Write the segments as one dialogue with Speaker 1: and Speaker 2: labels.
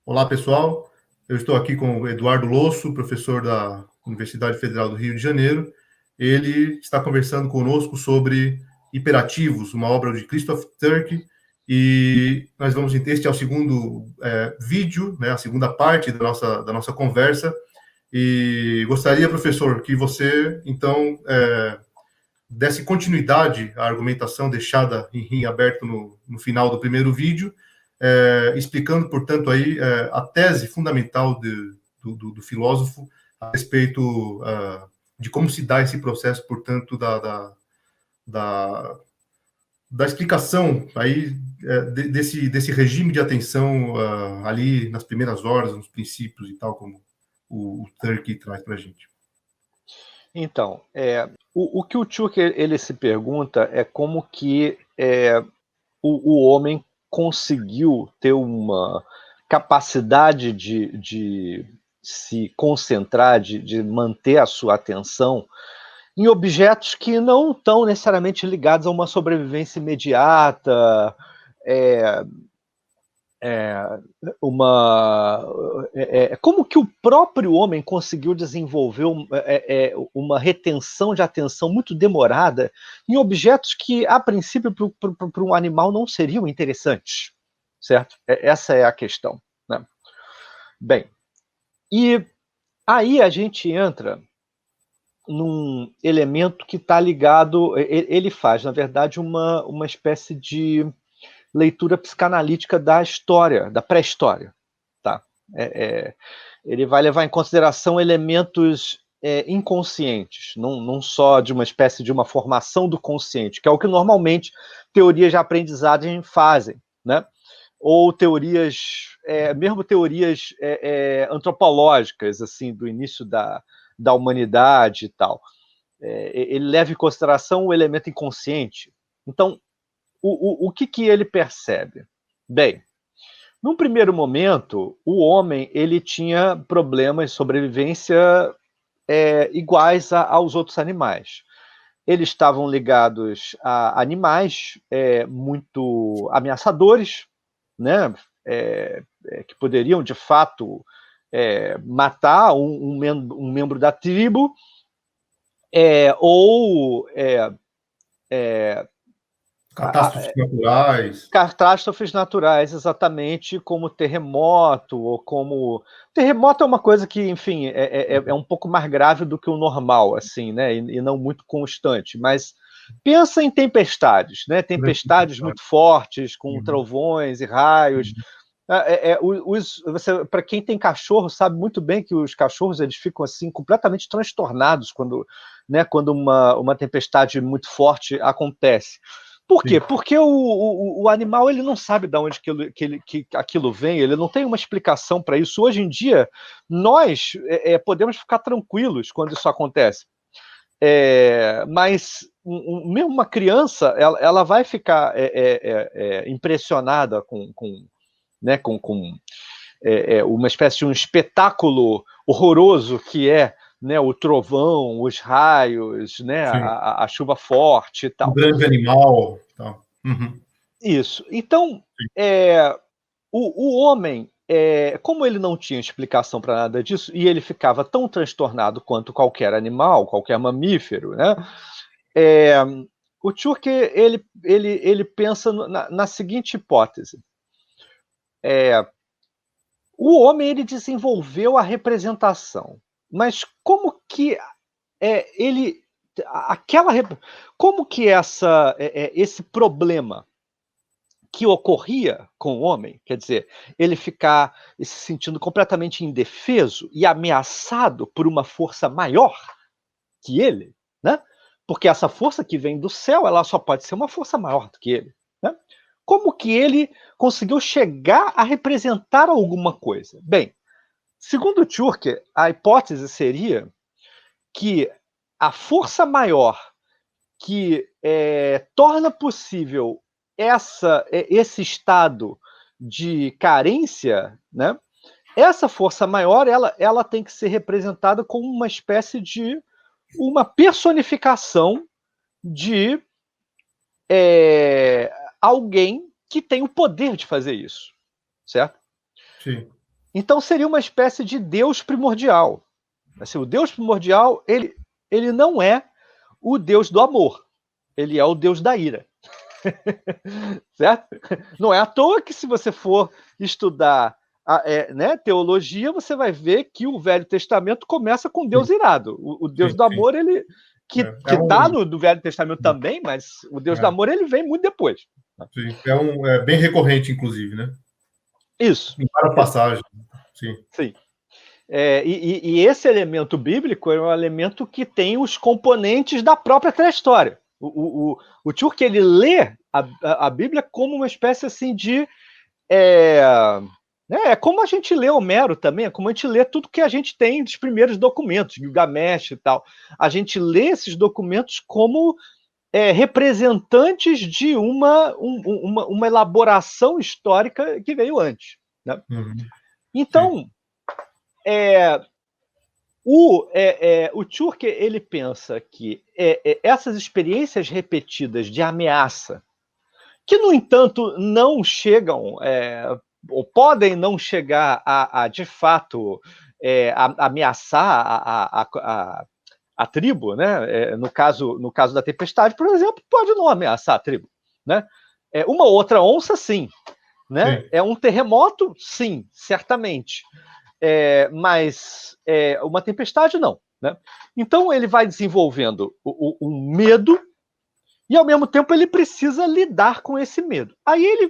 Speaker 1: Olá, pessoal. Eu estou aqui com o Eduardo Losso, professor da Universidade Federal do Rio de Janeiro. Ele está conversando conosco sobre Hiperativos, uma obra de Christoph Turk, e nós vamos, este é o segundo vídeo, né, a segunda parte da nossa conversa, e gostaria, professor, que você, então, desse continuidade à argumentação deixada em aberto no final do primeiro vídeo, explicando, portanto, aí a tese fundamental do filósofo a respeito de como se dá esse processo, portanto, da explicação aí desse regime de atenção ali nas primeiras horas, nos princípios e tal, como o Turk traz para a gente.
Speaker 2: Então, o que o Turk ele se pergunta é como que o homem conseguiu ter uma capacidade de se concentrar, de manter a sua atenção em objetos que não estão necessariamente ligados a uma sobrevivência imediata, como que o próprio homem conseguiu desenvolver uma retenção de atenção muito demorada em objetos que, a princípio, para um animal não seriam interessantes, certo? Essa é a questão, né? Bem, e aí a gente entra num elemento que está ligado, ele faz, na verdade, uma espécie de leitura psicanalítica da história, da pré-história. Tá? Ele vai levar em consideração elementos inconscientes, não só de uma espécie de uma formação do consciente, que é o que normalmente teorias de aprendizagem fazem, né? Ou teorias, mesmo teorias antropológicas, assim, do início da humanidade e tal. Ele leva em consideração o elemento inconsciente. Então, o que ele percebe? Bem, num primeiro momento, o homem ele tinha problemas de sobrevivência iguais aos outros animais. Eles estavam ligados a animais muito ameaçadores, né? Que poderiam, de fato, matar um membro da tribo, ou
Speaker 1: Catástrofes naturais.
Speaker 2: catástrofes naturais, exatamente, como terremoto, ou como... Terremoto é uma coisa que, enfim, é um pouco mais grave do que o normal, assim, né? E não muito constante, mas pensa em tempestades, né? Tempestades muito fortes, com trovões e raios. Para quem tem cachorro, sabe muito bem que os cachorros eles ficam assim completamente transtornados quando uma tempestade muito forte acontece. Por quê?
Speaker 1: Sim.
Speaker 2: Porque o animal ele não sabe de onde que aquilo vem, ele não tem uma explicação para isso. Hoje em dia, nós podemos ficar tranquilos quando isso acontece. Mas mesmo uma criança, ela vai ficar impressionada com uma espécie de um espetáculo horroroso que né, o trovão, os raios, né, a chuva forte e tal.
Speaker 1: Um grande animal. Tá. Uhum.
Speaker 2: Isso. Então, o homem, como ele não tinha explicação para nada disso, e ele ficava tão transtornado quanto qualquer animal, qualquer mamífero, né? O Turk ele pensa na seguinte hipótese. O homem ele desenvolveu a representação, mas como que ele aquela como que esse problema que ocorria com o homem, quer dizer, ele ficar se sentindo completamente indefeso e ameaçado por uma força maior que ele, né? Porque essa força que vem do céu, ela só pode ser uma força maior do que ele, né? Como que ele conseguiu chegar a representar alguma coisa? Bem, segundo Turk, a hipótese seria que a força maior que torna possível esse estado de carência, né? Essa força maior ela tem que ser representada como uma espécie de uma personificação de alguém que tem o poder de fazer isso, certo?
Speaker 1: Sim.
Speaker 2: Então seria uma espécie de Deus primordial. Assim, o Deus primordial, ele não é o Deus do amor, ele é o Deus da ira. Certo? Não é à toa que, se você for estudar né, teologia, você vai ver que o Velho Testamento começa com Deus irado. O Deus
Speaker 1: sim,
Speaker 2: do
Speaker 1: sim.
Speaker 2: amor, ele que está no Velho Testamento
Speaker 1: Sim.
Speaker 2: também, mas o Deus do amor, ele vem muito depois.
Speaker 1: Sim. É bem recorrente, inclusive, né?
Speaker 2: Isso.
Speaker 1: Em várias passagens. Sim.
Speaker 2: Sim. E esse elemento bíblico é um elemento que tem os componentes da própria pré-história. O Tchurk, ele lê a Bíblia como uma espécie assim de... É como a gente lê Homero também, é como a gente lê tudo que a gente tem dos primeiros documentos, Gilgamesh e tal. A gente lê esses documentos como representantes de uma elaboração histórica que veio antes. Né?
Speaker 1: Uhum.
Speaker 2: Então, o Tchurk, ele pensa que essas experiências repetidas de ameaça, que, no entanto, não chegam, ou podem não chegar a de fato, ameaçar a tribo, né? No caso da tempestade, por exemplo, pode não ameaçar a tribo. Né? Uma outra onça, sim. Né?
Speaker 1: Sim.
Speaker 2: É um terremoto, sim, certamente. Mas uma tempestade, não. Né? Então, ele vai desenvolvendo um medo e, ao mesmo tempo, ele precisa lidar com esse medo. Aí ele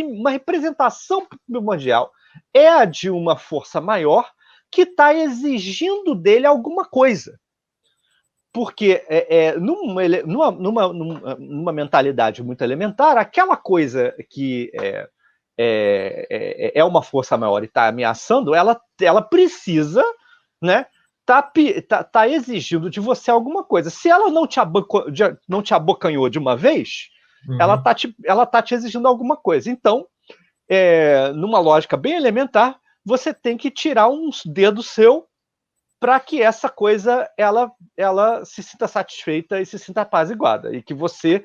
Speaker 2: uma representação primordial é a de uma força maior que está exigindo dele alguma coisa. Porque numa mentalidade muito elementar, aquela coisa que é uma força maior e está ameaçando, ela precisa, né, tá exigindo de você alguma coisa. Se ela não te abocanhou de uma vez, ela tá te exigindo alguma coisa. Então, numa lógica bem elementar, você tem que tirar uns dedos seu para que essa coisa ela se sinta satisfeita e se sinta apaziguada, e que você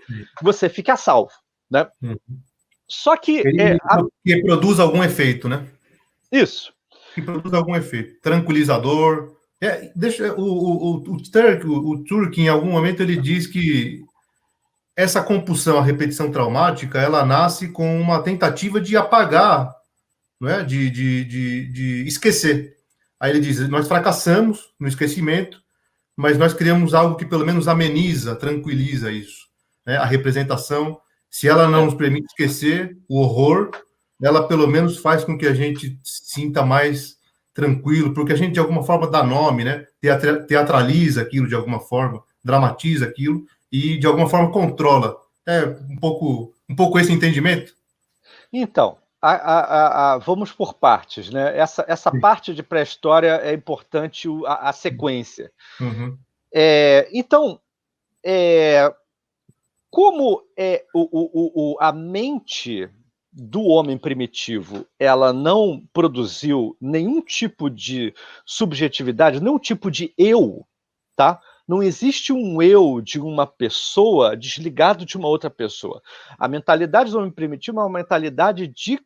Speaker 2: fique a salvo. Né? Só que...
Speaker 1: Que produz algum efeito, né?
Speaker 2: Isso.
Speaker 1: Que produz algum efeito. Tranquilizador. O Turk, em algum momento, ele diz que essa compulsão, a repetição traumática, ela nasce com uma tentativa de apagar, não é? De esquecer. Aí ele diz, nós fracassamos no esquecimento, mas nós criamos algo que pelo menos ameniza, tranquiliza isso. Né? A representação, se ela não nos permite esquecer o horror, ela pelo menos faz com que a gente sinta mais tranquilo, porque a gente de alguma forma dá nome, né? Teatraliza aquilo de alguma forma, dramatiza aquilo e de alguma forma controla. É um pouco esse entendimento?
Speaker 2: Então, vamos por partes, né? Essa parte de pré-história é importante, a sequência.
Speaker 1: Uhum.
Speaker 2: Então, como a mente do homem primitivo, ela não produziu nenhum tipo de subjetividade, nenhum tipo de eu, tá? Não existe um eu de uma pessoa desligado de uma outra pessoa. A mentalidade do homem primitivo é uma mentalidade de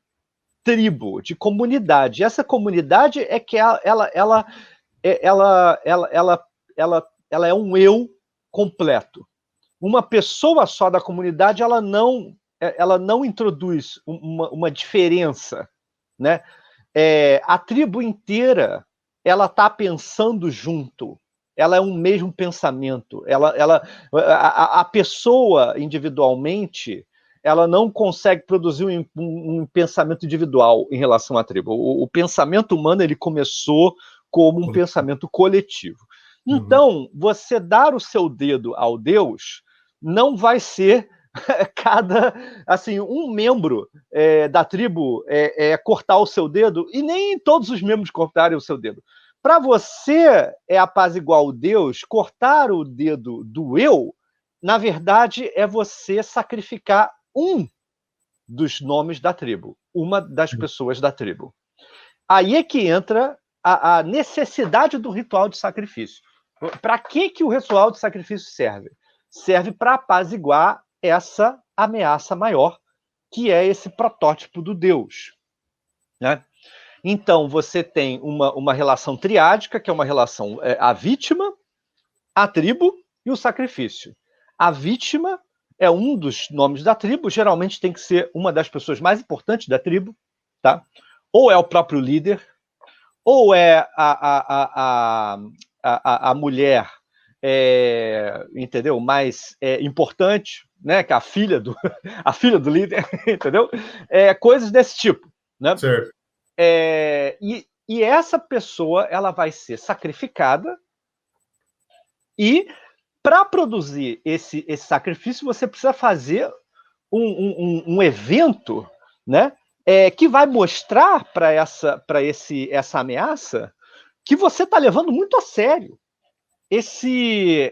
Speaker 2: tribo, de comunidade. E essa comunidade é que ela é um eu completo. Uma pessoa só da comunidade, ela não introduz uma diferença, né? A tribo inteira, ela está pensando junto, ela é um mesmo pensamento. A pessoa individualmente, ela não consegue produzir um pensamento individual em relação à tribo. O pensamento humano, ele começou como um pensamento coletivo. Então, você dar o seu dedo ao Deus não vai ser um membro da tribo cortar o seu dedo, e nem todos os membros cortarem o seu dedo. Para você apaziguar o Deus, cortar o dedo do eu, na verdade, é você sacrificar um dos nomes da tribo, uma das pessoas da tribo. Aí é que entra a necessidade do ritual de sacrifício. Para que o ritual de sacrifício serve? Serve para apaziguar essa ameaça maior, que é esse protótipo do Deus. Né? Então, você tem uma relação triádica, que é uma relação a vítima, a tribo e o sacrifício. A vítima é um dos nomes da tribo, geralmente tem que ser uma das pessoas mais importantes da tribo, tá? Ou é o próprio líder, ou é a mulher, entendeu? Mais importante, né? Que é a filha do líder, entendeu? Coisas desse tipo, né?
Speaker 1: Certo.
Speaker 2: E essa pessoa ela vai ser sacrificada e para produzir esse sacrifício você precisa fazer um evento, né? Que vai mostrar para essa ameaça que você está levando muito a sério esse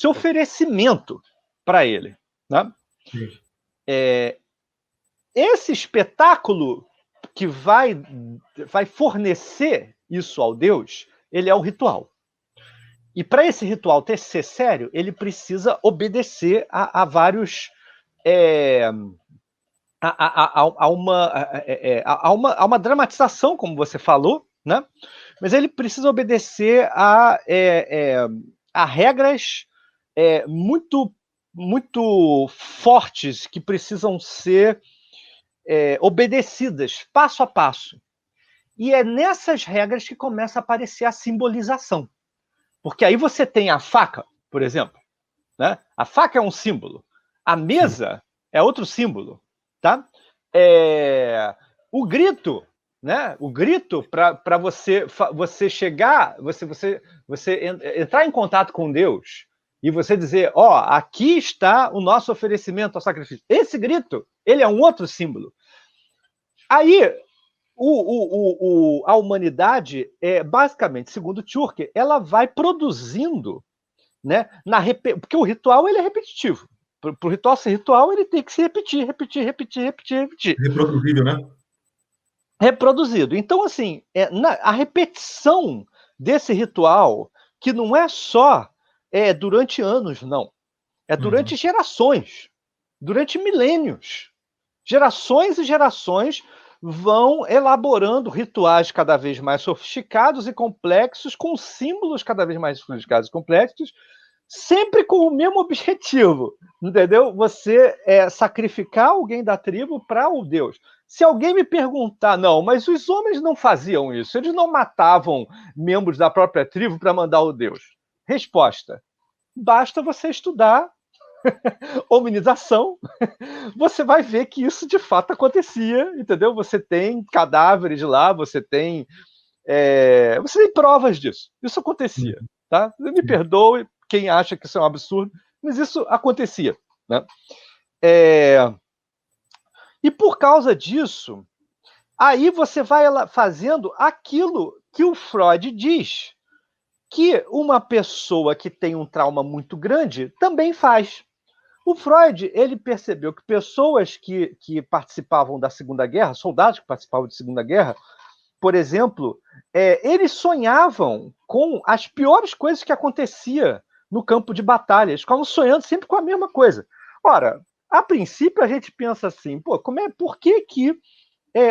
Speaker 2: oferecimento para ele, né? Esse espetáculo que vai fornecer isso ao Deus, ele é o ritual. E para esse ritual ser sério, ele precisa obedecer a vários a uma dramatização, como você falou, né? Mas ele precisa obedecer a regras muito fortes que precisam ser obedecidas passo a passo. E é nessas regras que começa a aparecer a simbolização. Porque aí você tem a faca, por exemplo, né? A faca é um símbolo. A mesa é outro símbolo, tá? O grito, né? O grito para você chegar, você entrar em contato com Deus e você dizer, aqui está o nosso oferecimento ao sacrifício. Esse grito, ele é um outro símbolo. Aí, a humanidade, basicamente, segundo Tchurk, ela vai produzindo, né, porque o ritual ele é repetitivo. Para o ritual ser ritual, ele tem que se repetir.
Speaker 1: Reproduzível, né?
Speaker 2: Reproduzido. Então, assim, a repetição desse ritual, que não é só durante anos, não. É durante gerações, durante milênios. Gerações e gerações vão elaborando rituais cada vez mais sofisticados e complexos, com símbolos cada vez mais sofisticados e complexos, sempre com o mesmo objetivo, entendeu? Você sacrificar alguém da tribo para o Deus. Se alguém me perguntar, não, mas os homens não faziam isso, eles não matavam membros da própria tribo para mandar o Deus. Resposta: basta você estudar hominização, você vai ver que isso de fato acontecia, entendeu? Você tem cadáveres lá, você tem provas disso. Isso acontecia, tá? Me perdoe quem acha que isso é um absurdo, mas isso acontecia, né? E por causa disso, aí você vai fazendo aquilo que o Freud diz que uma pessoa que tem um trauma muito grande também faz. O Freud, ele percebeu que pessoas que participavam da Segunda Guerra, soldados que participavam da Segunda Guerra, por exemplo, eles sonhavam com as piores coisas que acontecia no campo de batalha. Eles ficavam sonhando sempre com a mesma coisa. Ora, a princípio a gente pensa assim, por que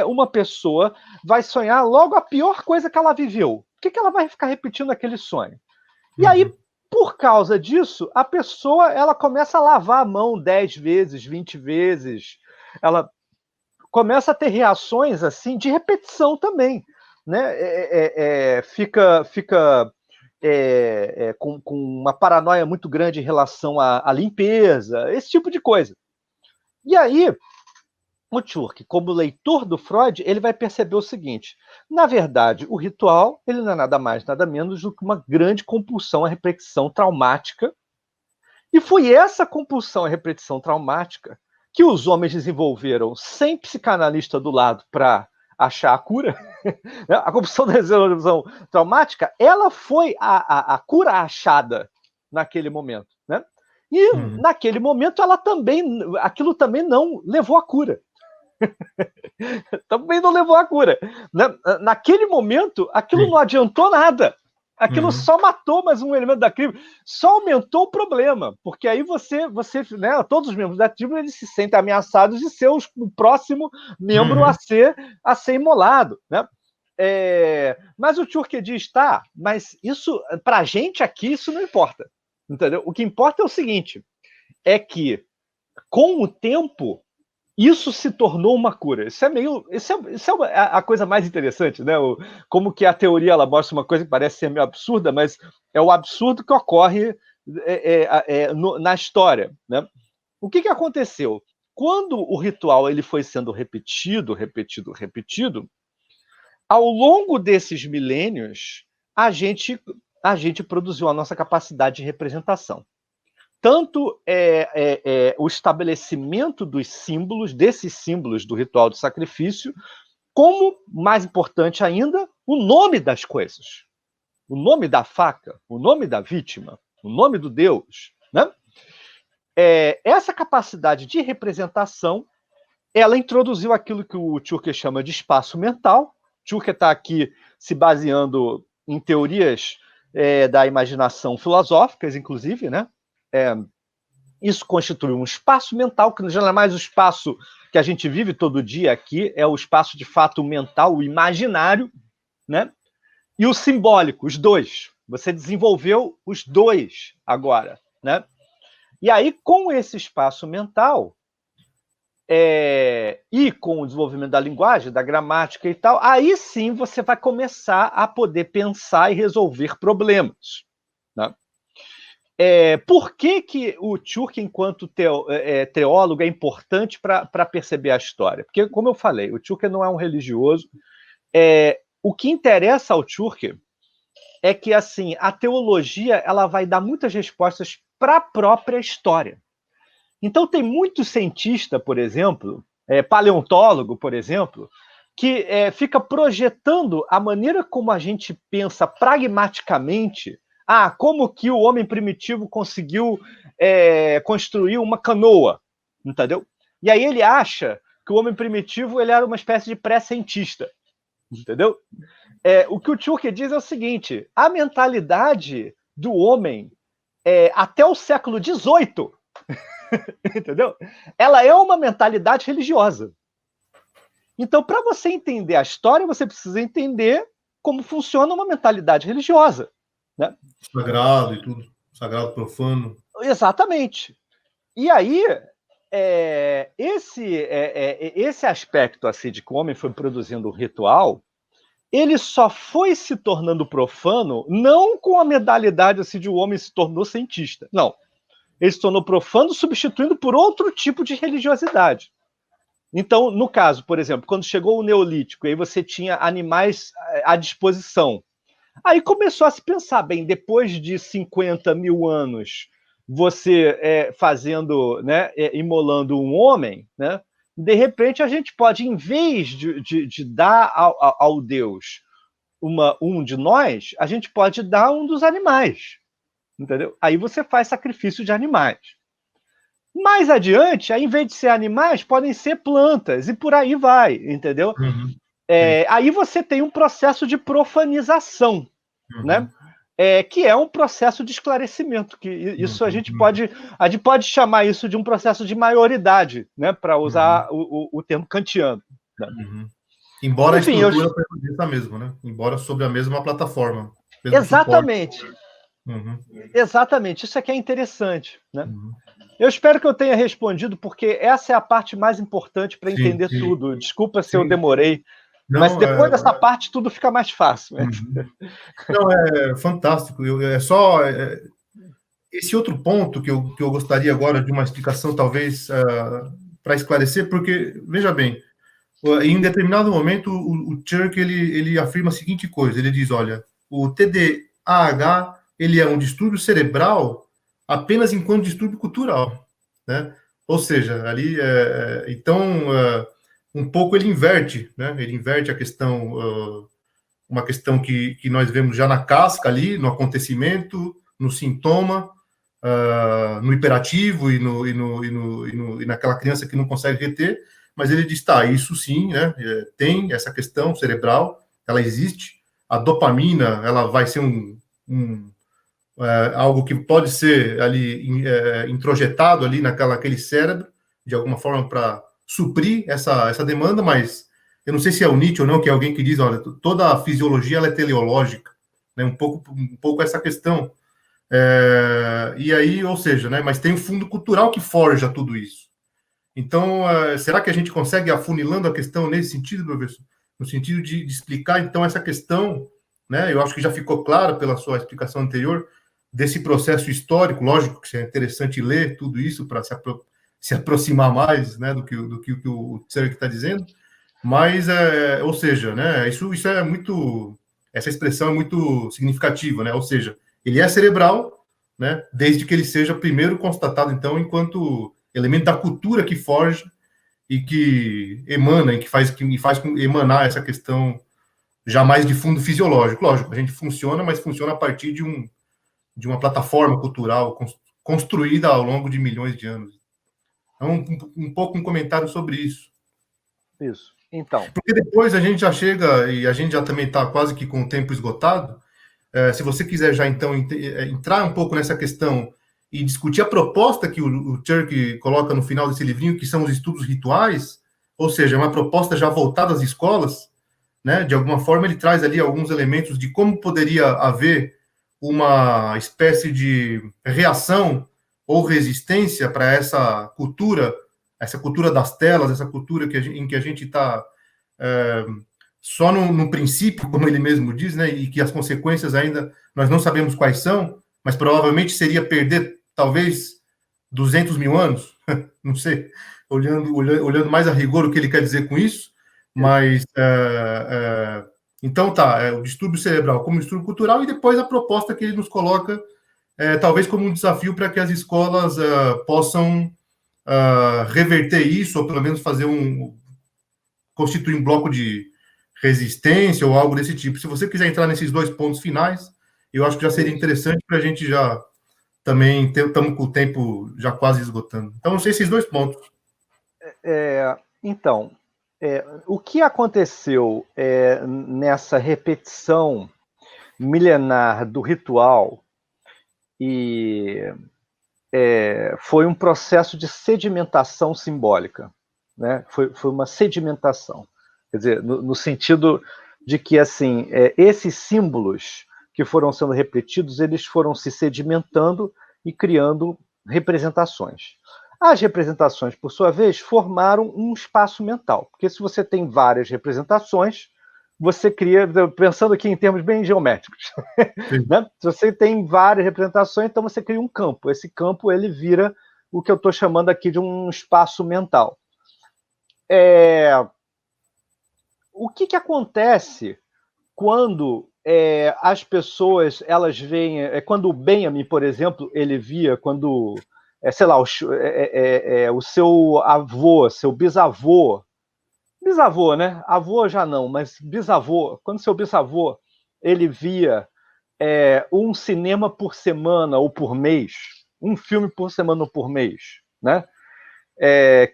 Speaker 2: uma pessoa vai sonhar logo a pior coisa que ela viveu? Por que ela vai ficar repetindo aquele sonho? E aí, por causa disso, a pessoa ela começa a lavar a mão 10 vezes, 20 vezes. Ela começa a ter reações assim de repetição também, né? Fica com uma paranoia muito grande em relação à limpeza, esse tipo de coisa. E aí, o Tchurk, como leitor do Freud, ele vai perceber o seguinte: na verdade, o ritual ele não é nada mais, nada menos do que uma grande compulsão à repetição traumática. E foi essa compulsão à repetição traumática que os homens desenvolveram sem psicanalista do lado para achar a cura. A compulsão da repetição traumática, ela foi a cura achada naquele momento, né? E naquele momento aquilo também não levou à cura. Também não levou à cura. Naquele momento, aquilo não adiantou nada. Aquilo só matou mais um elemento da tribo, só aumentou o problema, porque aí você né, todos os membros da tribo eles se sentem ameaçados de ser o próximo membro a ser imolado, né? Mas o Tchurk diz, tá, mas isso, pra gente aqui, isso não importa, entendeu? O que importa é o seguinte, é que, com o tempo, isso se tornou uma cura. Isso é a coisa mais interessante, né? Como que a teoria ela mostra uma coisa que parece ser meio absurda, mas é o absurdo que ocorre na história, né? O que aconteceu? Quando o ritual ele foi sendo repetido, ao longo desses milênios, a gente produziu a nossa capacidade de representação. Tanto o estabelecimento dos símbolos, desses símbolos do ritual de sacrifício, como, mais importante ainda, o nome das coisas. O nome da faca, o nome da vítima, o nome do Deus. Né? Essa capacidade de representação, ela introduziu aquilo que o Tchurk chama de espaço mental. Tchurk está aqui se baseando em teorias da imaginação filosóficas, inclusive, né? Isso constitui um espaço mental, que não é mais o espaço que a gente vive todo dia aqui, é o espaço de fato mental, o imaginário, né? E o simbólico, os dois. Você desenvolveu os dois agora, né? E aí, com esse espaço mental, e com o desenvolvimento da linguagem, da gramática e tal, aí sim você vai começar a poder pensar e resolver problemas, né? Por que o Tchurk, enquanto teólogo, é importante para perceber a história? Porque, como eu falei, o Tchurk não é um religioso. O que interessa ao Tchurk é que assim, a teologia ela vai dar muitas respostas para a própria história. Então, tem muito cientista, por exemplo, paleontólogo, por exemplo, que fica projetando a maneira como a gente pensa pragmaticamente. Como que o homem primitivo conseguiu construir uma canoa, entendeu? E aí ele acha que o homem primitivo ele era uma espécie de pré-cientista, entendeu? O que o Tchurk diz é o seguinte, a mentalidade do homem até o século XVIII, entendeu? Ela é uma mentalidade religiosa. Então, para você entender a história, você precisa entender como funciona uma mentalidade religiosa. Né?
Speaker 1: Sagrado e tudo, sagrado, profano.
Speaker 2: Exatamente. E aí, esse aspecto assim, de que o homem foi produzindo um ritual, ele só foi se tornando profano não com a modalidade assim, de o homem se tornou cientista. Não. Ele se tornou profano substituindo por outro tipo de religiosidade. Então, no caso, por exemplo, quando chegou o Neolítico, aí você tinha animais à disposição. Aí começou a se pensar, bem, depois de 50 mil anos, você fazendo, né, imolando um homem, né, de repente a gente pode, em vez de dar ao Deus um de nós, a gente pode dar um dos animais, entendeu? Aí você faz sacrifício de animais. Mais adiante, aí, em vez de ser animais, podem ser plantas, e por aí vai, entendeu? Aí você tem um processo de profanização, né? Que é um processo de esclarecimento, que isso a gente pode chamar isso de um processo de maioridade, né? Para usar o termo kantiano. Né?
Speaker 1: Embora enfim, a estrutura permaneça a mesma, né? Embora sobre a mesma plataforma.
Speaker 2: Exatamente. Exatamente, isso aqui é interessante, né? Eu espero que eu tenha respondido, porque essa é a parte mais importante para entender tudo. Desculpa se eu demorei, mas depois dessa parte tudo fica mais fácil. Né?
Speaker 1: Não, é fantástico. É só esse outro ponto que eu gostaria agora de uma explicação, talvez, para esclarecer, porque, veja bem, em determinado momento o Tchurk ele afirma a seguinte coisa, ele diz, olha, o TDAH ele é um distúrbio cerebral apenas enquanto distúrbio cultural, né? Ou seja, ali, então, um pouco ele inverte, né? Ele inverte a questão, uma questão que nós vemos já na casca ali, no acontecimento, no sintoma, no hiperativo e naquela criança que não consegue reter, mas ele diz, tá, isso sim, né? Tem essa questão cerebral, ela existe, a dopamina, ela vai ser algo que pode ser ali introjetado ali naquele cérebro, de alguma forma, para suprir essa demanda, mas eu não sei se é o Nietzsche ou não, que é alguém que diz, olha, toda a fisiologia ela é teleológica, né? Um pouco essa questão. E aí, ou seja, né? Mas tem um fundo cultural que forja tudo isso. Então, será que a gente consegue afunilando a questão nesse sentido, professor? No sentido de explicar, então, essa questão, né? Eu acho que já ficou claro pela sua explicação anterior, desse processo histórico, lógico que é interessante ler tudo isso para se aproximar mais, né, do que o Tsirk está dizendo, mas, ou seja, né, isso é muito, essa expressão é muito significativa, né, ou seja, ele é cerebral, né, desde que ele seja primeiro constatado, então, enquanto elemento da cultura que forja e que emana, e que faz emanar essa questão jamais de fundo fisiológico. Lógico, a gente funciona, mas funciona a partir de uma plataforma cultural construída ao longo de milhões de anos. Então, um pouco um comentário sobre isso.
Speaker 2: Isso. Então.
Speaker 1: Porque depois a gente já chega, e a gente já também está quase que com o tempo esgotado, se você quiser já então entrar um pouco nessa questão e discutir a proposta que o Tsirk coloca no final desse livrinho, que são os estudos rituais, ou seja, uma proposta já voltada às escolas, né? De alguma forma ele traz ali alguns elementos de como poderia haver uma espécie de reação ou resistência para essa cultura das telas, essa cultura em que a gente está só no princípio, como ele mesmo diz, né, e que as consequências ainda nós não sabemos quais são, mas provavelmente seria perder talvez 200 mil anos, não sei, olhando mais a rigor o que ele quer dizer com isso, mas então tá, o distúrbio cerebral como distúrbio cultural e depois a proposta que ele nos coloca talvez como um desafio para que as escolas possam reverter isso, ou pelo menos constituir um bloco de resistência ou algo desse tipo. Se você quiser entrar nesses dois pontos finais, eu acho que já seria interessante para a gente já também estamos com o tempo já quase esgotando. Então, esses dois pontos.
Speaker 2: Então, o que aconteceu nessa repetição milenar do ritual foi um processo de sedimentação simbólica, né? Foi uma sedimentação, quer dizer, no sentido de que assim esses símbolos que foram sendo repetidos, eles foram se sedimentando e criando representações. As representações, por sua vez, formaram um espaço mental, porque se você tem várias representações, você cria, pensando aqui em termos bem geométricos, né? Se você tem várias representações, então você cria um campo. Esse campo ele vira o que eu estou chamando aqui de um espaço mental. O que acontece quando as pessoas elas veem, quando o Benjamin, por exemplo, ele via quando, sei lá, o seu avô, seu bisavô, né? Avô já não, mas bisavô, quando seu bisavô ele via um cinema por semana ou por mês, um filme por semana ou por mês, né?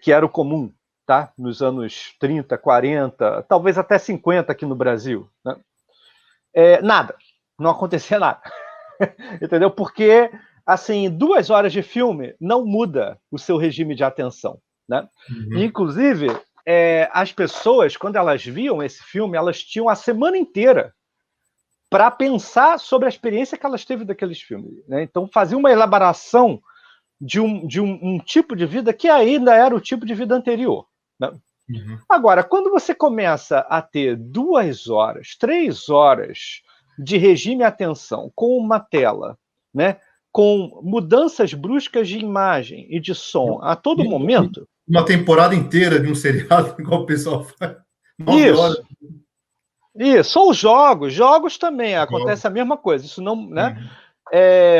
Speaker 2: Que era o comum, tá? Nos anos 30, 40, talvez até 50 aqui no Brasil, né? Nada, não acontecia nada. Entendeu? Porque, assim, 2 horas de filme não muda o seu regime de atenção, né?
Speaker 1: Uhum.
Speaker 2: E, inclusive, as pessoas, quando elas viam esse filme, elas tinham a semana inteira para pensar sobre a experiência que elas teve daqueles filmes, né? Então, fazia uma elaboração de um tipo de vida que ainda era o tipo de vida anterior, né?
Speaker 1: Uhum.
Speaker 2: Agora, quando você começa a ter 2 horas, 3 horas de regime atenção com uma tela, né, com mudanças bruscas de imagem e de som a todo momento...
Speaker 1: Uma temporada inteira de um seriado, igual o pessoal faz. 9 horas.
Speaker 2: Isso, ou jogos também, acontece a mesma coisa, isso não, né?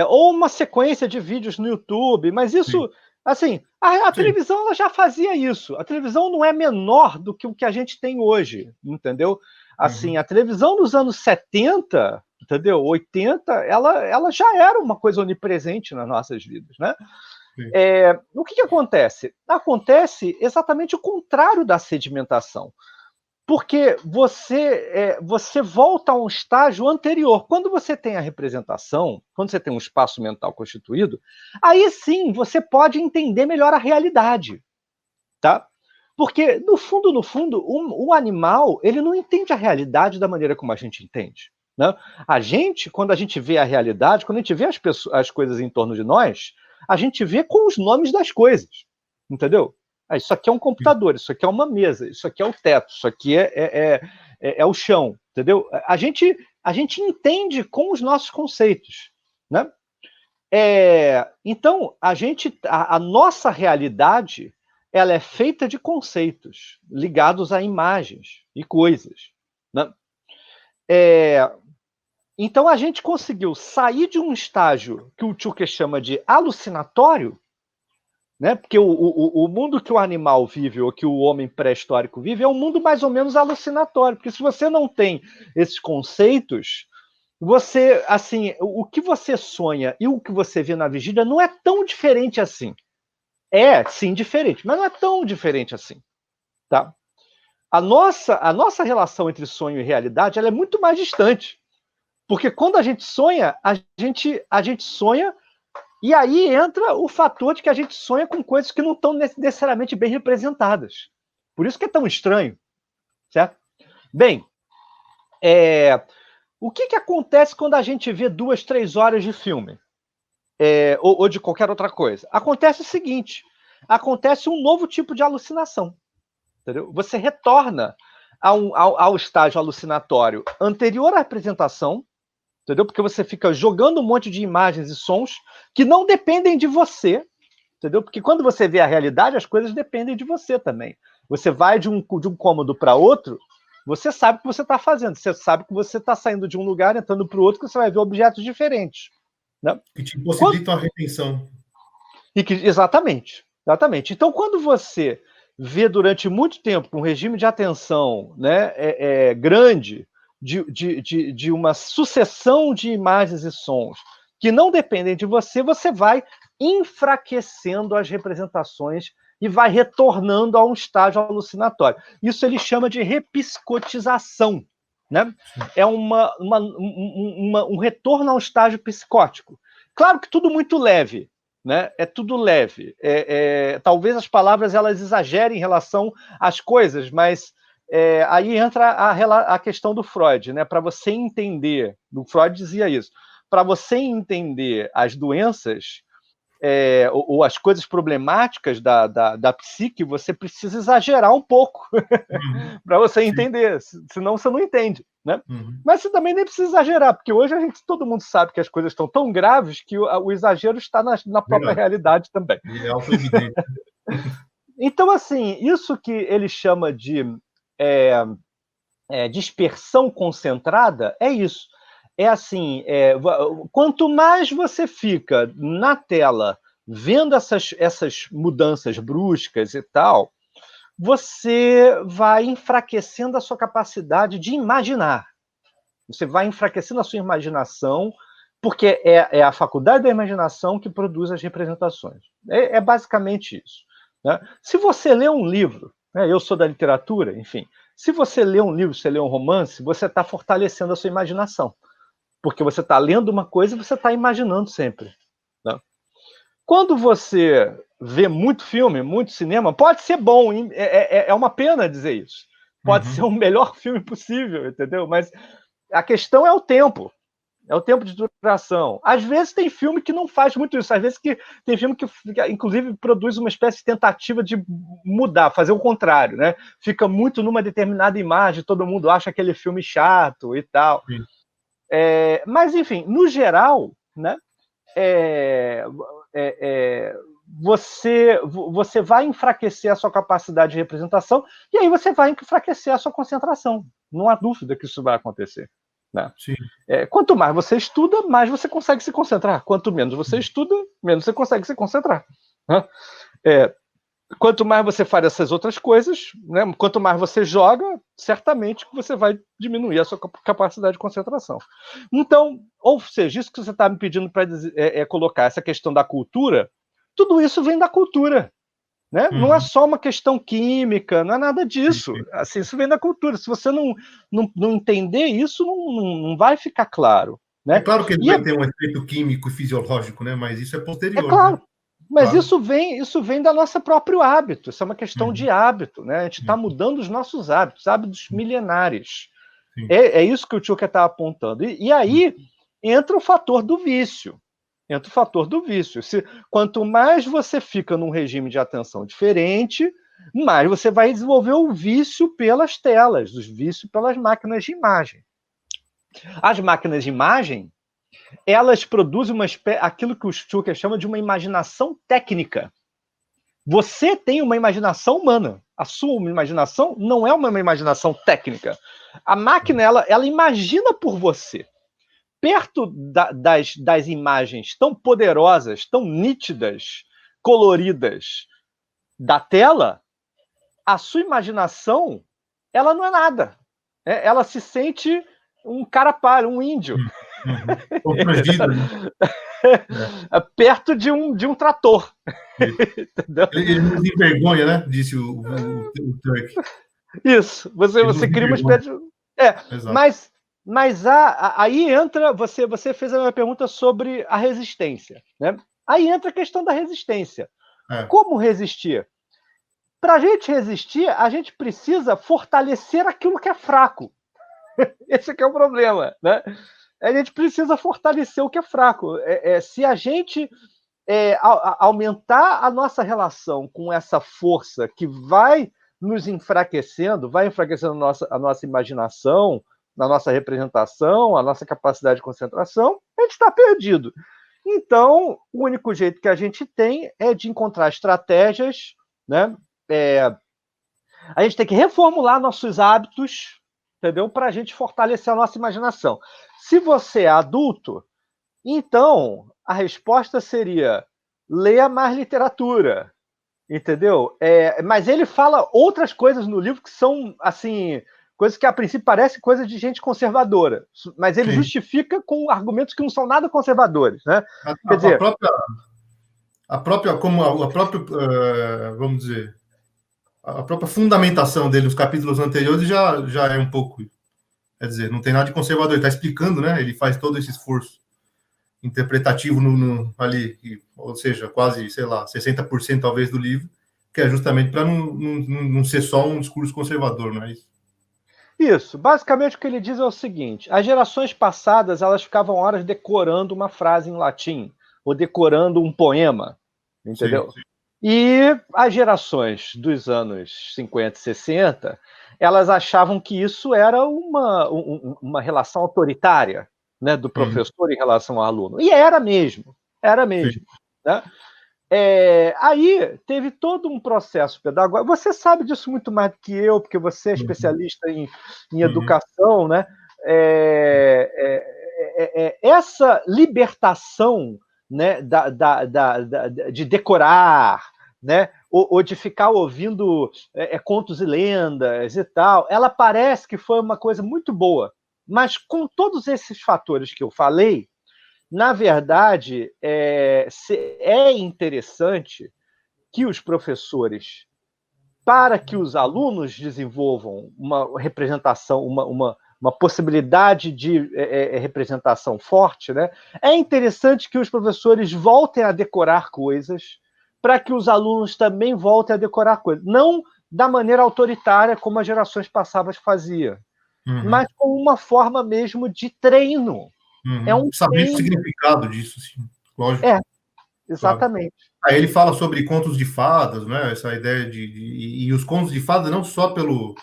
Speaker 2: Ou uma sequência de vídeos no YouTube, mas isso... Sim. Assim, a televisão ela já fazia isso. A televisão não é menor do que o que a gente tem hoje, entendeu? Assim, a televisão nos anos 70, entendeu? 80, ela já era uma coisa onipresente nas nossas vidas, né? O que acontece? Acontece exatamente o contrário da sedimentação. Porque você volta a um estágio anterior. Quando você tem a representação, quando você tem um espaço mental constituído, aí sim você pode entender melhor a realidade, tá? Porque, no fundo, o animal ele não entende a realidade da maneira como a gente entende. Né? A gente, quando a gente vê a realidade, quando a gente vê as coisas em torno de nós, a gente vê com os nomes das coisas. Entendeu? Isso aqui é um computador, isso aqui é uma mesa, isso aqui é o teto, isso aqui é o chão. Entendeu? A gente entende com os nossos conceitos. Né? Então, a nossa realidade ela é feita de conceitos ligados a imagens e coisas. Né? Então, a gente conseguiu sair de um estágio que o Tjuker chama de alucinatório, né? Porque o mundo que o animal vive, ou que o homem pré-histórico vive, é um mundo mais ou menos alucinatório, porque se você não tem esses conceitos, você, assim, o que você sonha e o que você vê na vigília não é tão diferente assim. É, sim, diferente, mas não é tão diferente assim, tá? A nossa relação entre sonho e realidade ela é muito mais distante. Porque quando a gente sonha, a gente sonha, e aí entra o fator de que a gente sonha com coisas que não estão necessariamente bem representadas. Por isso que é tão estranho, certo? Bem, o que acontece quando a gente vê 2, 3 horas de filme? Ou de qualquer outra coisa? Acontece o seguinte, acontece um novo tipo de alucinação. Entendeu? Você retorna ao estágio alucinatório anterior à apresentação, entendeu? Porque você fica jogando um monte de imagens e sons que não dependem de você, entendeu? Porque quando você vê a realidade, as coisas dependem de você também. Você vai de um cômodo para outro, você sabe o que você está fazendo, você sabe que você está saindo de um lugar, entrando para o outro, que você vai ver objetos diferentes. Né?
Speaker 1: Que te possibilitam a retenção.
Speaker 2: Exatamente. Então, quando você vê durante muito tempo um regime de atenção, né, grande, de uma sucessão de imagens e sons que não dependem de você, você vai enfraquecendo as representações e vai retornando a um estágio alucinatório. Isso ele chama de repscotização. Né? É um retorno ao estágio psicótico. Claro que tudo muito leve. Né? É tudo leve. Talvez as palavras elas exagerem em relação às coisas, mas aí entra a questão do Freud. Né? Para você entender, o Freud dizia isso, para você entender as doenças ou as coisas problemáticas da psique, você precisa exagerar um pouco para você entender, senão você não entende. Né? Mas você também nem precisa exagerar, porque hoje todo mundo sabe que as coisas estão tão graves que o exagero está na própria realidade também.
Speaker 1: E é auto-evidente.
Speaker 2: Então, assim, isso que ele chama de dispersão concentrada é isso. É assim, quanto mais você fica na tela vendo essas mudanças bruscas e tal, você vai enfraquecendo a sua capacidade de imaginar. Você vai enfraquecendo a sua imaginação, porque é a faculdade da imaginação que produz as representações. É basicamente isso. Né? Se você lê um livro, né, eu sou da literatura, enfim, se você lê um livro, você lê um romance, você está fortalecendo a sua imaginação. Porque você está lendo uma coisa e você está imaginando sempre. Né? Quando você vê muito filme, muito cinema, pode ser bom, é uma pena dizer isso. Pode ser o melhor filme possível, entendeu? Mas a questão é o tempo. É o tempo de duração. Às vezes tem filme que não faz muito isso. Às vezes tem filme que, inclusive, produz uma espécie de tentativa de mudar, fazer o contrário, né? Fica muito numa determinada imagem, todo mundo acha aquele filme chato e tal. Mas, enfim, no geral, né? Você vai enfraquecer a sua capacidade de representação e aí você vai enfraquecer a sua concentração. Não há dúvida que isso vai acontecer. Né? Quanto mais você estuda, mais você consegue se concentrar. Quanto menos você estuda, menos você consegue se concentrar. Né? Quanto mais você faz essas outras coisas, né? Quanto mais você joga, certamente que você vai diminuir a sua capacidade de concentração. Então, ou seja, isso que você está me pedindo para colocar, essa questão da cultura, tudo isso vem da cultura. Né? Não é só uma questão química, não é nada disso. Assim, isso vem da cultura. Se você não entender isso, não vai ficar claro. Né?
Speaker 1: É claro que ele vai ter um efeito químico e fisiológico, né? Mas isso é posterior.
Speaker 2: É claro.
Speaker 1: Né?
Speaker 2: Mas
Speaker 1: claro.
Speaker 2: isso vem da nosso próprio hábito. Isso é uma questão de hábito. Né? A gente está mudando os nossos hábitos milenares. É isso que o Tchuca está apontando. E aí entra o fator do vício. Quanto mais você fica num regime de atenção diferente, mais você vai desenvolver o vício pelas telas, o vício pelas máquinas de imagem. As máquinas de imagem, elas produzem aquilo que o Stucker chama de uma imaginação técnica. Você tem uma imaginação humana. A sua imaginação não é uma imaginação técnica. A máquina, ela imagina por você. Perto das imagens tão poderosas, tão nítidas, coloridas da tela, a sua imaginação, ela não é nada. Ela se sente um cara pálido, um índio. Perto de um trator.
Speaker 1: Ele nos envergonha, né? Disse o Turk.
Speaker 2: Isso. Você cria uma espécie de... Mas aí entra... Você fez a minha pergunta sobre a resistência. Né? Aí entra a questão da resistência. Como resistir? Para a gente resistir, a gente precisa fortalecer aquilo que é fraco. Esse que é o problema. Né? A gente precisa fortalecer o que é fraco. Se a gente aumentar a nossa relação com essa força que vai nos enfraquecendo, vai enfraquecendo a nossa imaginação, a nossa representação, a nossa capacidade de concentração, a gente está perdido. Então, o único jeito que a gente tem é de encontrar estratégias, né? A gente tem que reformular nossos hábitos, entendeu? Para a gente fortalecer a nossa imaginação. Se você é adulto, então a resposta seria: leia mais literatura, entendeu? Mas ele fala outras coisas no livro que são, assim, coisas que a princípio parecem coisas de gente conservadora, mas ele justifica com argumentos que não são nada conservadores, né? Quer dizer,
Speaker 1: vamos dizer, a própria fundamentação dele, os capítulos anteriores já é um pouco, quer dizer, não tem nada de conservador, ele está explicando, né? Ele faz todo esse esforço interpretativo ali, ou seja, quase, sei lá, 60% talvez do livro, que é justamente para não ser só um discurso conservador, não é isso?
Speaker 2: Isso. Basicamente o que ele diz é o seguinte: as gerações passadas elas ficavam horas decorando uma frase em latim, ou decorando um poema, entendeu? Sim. E as gerações dos anos 50 e 60, elas achavam que isso era uma relação autoritária, né, do professor em relação ao aluno. E era mesmo. Né? Aí teve todo um processo pedagógico. Você sabe disso muito mais do que eu, porque você é especialista em educação, né? Essa libertação, né, de decorar, né, ou de ficar ouvindo contos e lendas e tal, ela parece que foi uma coisa muito boa. Mas com todos esses fatores que eu falei, na verdade, é interessante que os professores, para que os alunos desenvolvam uma representação, uma possibilidade de representação forte, né? É interessante que os professores voltem a decorar coisas para que os alunos também voltem a decorar coisas. Não da maneira autoritária como as gerações passadas faziam, mas com uma forma mesmo de treino.
Speaker 1: Saber o significado disso, sim. Lógico.
Speaker 2: Exatamente.
Speaker 1: Claro. Aí ele fala sobre contos de fadas, né? Essa ideia e os contos de fadas não só pela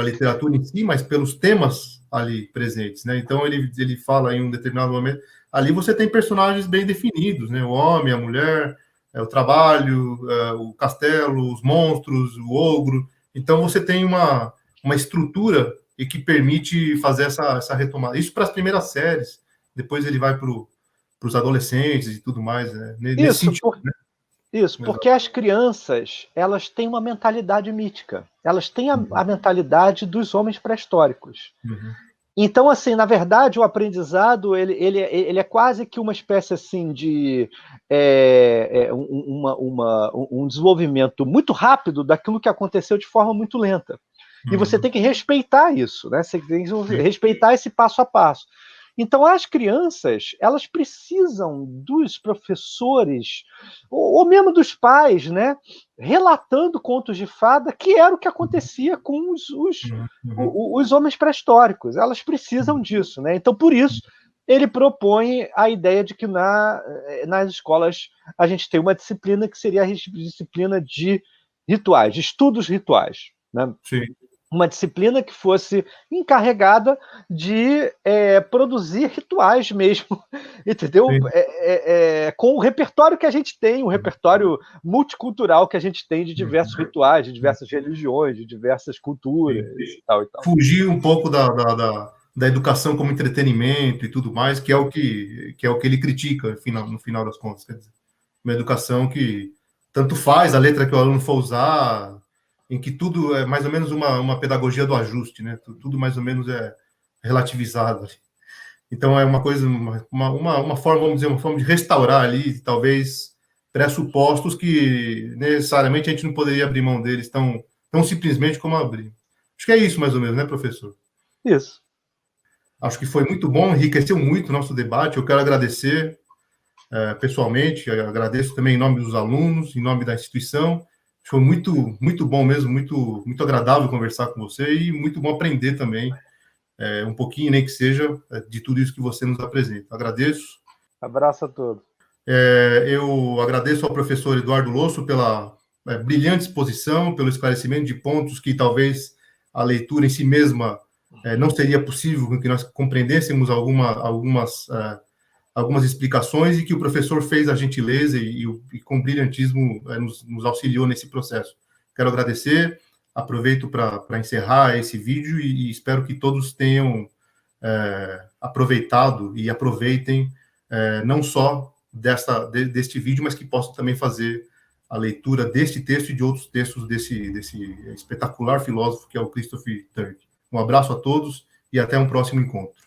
Speaker 1: literatura em si, mas pelos temas ali presentes, né? Então ele fala em um determinado momento, ali você tem personagens bem definidos, né? O homem, a mulher, o trabalho, o castelo, os monstros, o ogro. Então você tem uma estrutura e que permite fazer essa retomada. Isso para as primeiras séries, depois ele vai para os adolescentes e tudo mais, né? Nesse sentido, né?
Speaker 2: Isso, porque as crianças, elas têm uma mentalidade mítica. Elas têm a mentalidade dos homens pré-históricos. Então, assim, na verdade, o aprendizado ele é quase que uma espécie assim de um desenvolvimento muito rápido daquilo que aconteceu de forma muito lenta. E você tem que respeitar isso, né? Você tem que respeitar esse passo a passo. Então, as crianças, elas precisam dos professores, ou mesmo dos pais, né? Relatando contos de fada, que era o que acontecia com os homens pré-históricos. Elas precisam disso, né? Então, por isso, ele propõe a ideia de que nas escolas a gente tem uma disciplina que seria a disciplina de rituais, de estudos rituais, né?
Speaker 1: Sim.
Speaker 2: Uma disciplina que fosse encarregada de produzir rituais mesmo, entendeu? Com o repertório que a gente tem, o repertório multicultural que a gente tem de diversos rituais, de diversas religiões, de diversas culturas e tal e tal.
Speaker 1: Fugir um pouco da educação como entretenimento e tudo mais, que é o que ele critica no final das contas. Quer dizer, uma educação que tanto faz a letra que o aluno for usar, em que tudo é mais ou menos uma pedagogia do ajuste, né? Tudo mais ou menos é relativizado. Então é uma coisa, uma forma, vamos dizer, uma forma de restaurar ali, talvez, pressupostos que necessariamente a gente não poderia abrir mão deles tão simplesmente como abrir. Acho que é isso mais ou menos, né, professor?
Speaker 2: Isso.
Speaker 1: Acho que foi muito bom, enriqueceu muito o nosso debate. Eu quero agradecer pessoalmente, agradeço também em nome dos alunos, em nome da instituição. Foi muito, muito bom mesmo, muito, muito agradável conversar com você e muito bom aprender também, um pouquinho, nem que seja, de tudo isso que você nos apresenta. Agradeço.
Speaker 2: Abraço a todos.
Speaker 1: Eu agradeço ao professor Eduardo Losso pela brilhante exposição, pelo esclarecimento de pontos que talvez a leitura em si mesma não seria possível que nós compreendêssemos algumas explicações e que o professor fez a gentileza e com brilhantismo nos auxiliou nesse processo. Quero agradecer, aproveito para encerrar esse vídeo e espero que todos tenham aproveitado e aproveitem não só deste vídeo, mas que possam também fazer a leitura deste texto e de outros textos desse espetacular filósofo que é o Christopher Turk. Um abraço a todos e até um próximo encontro.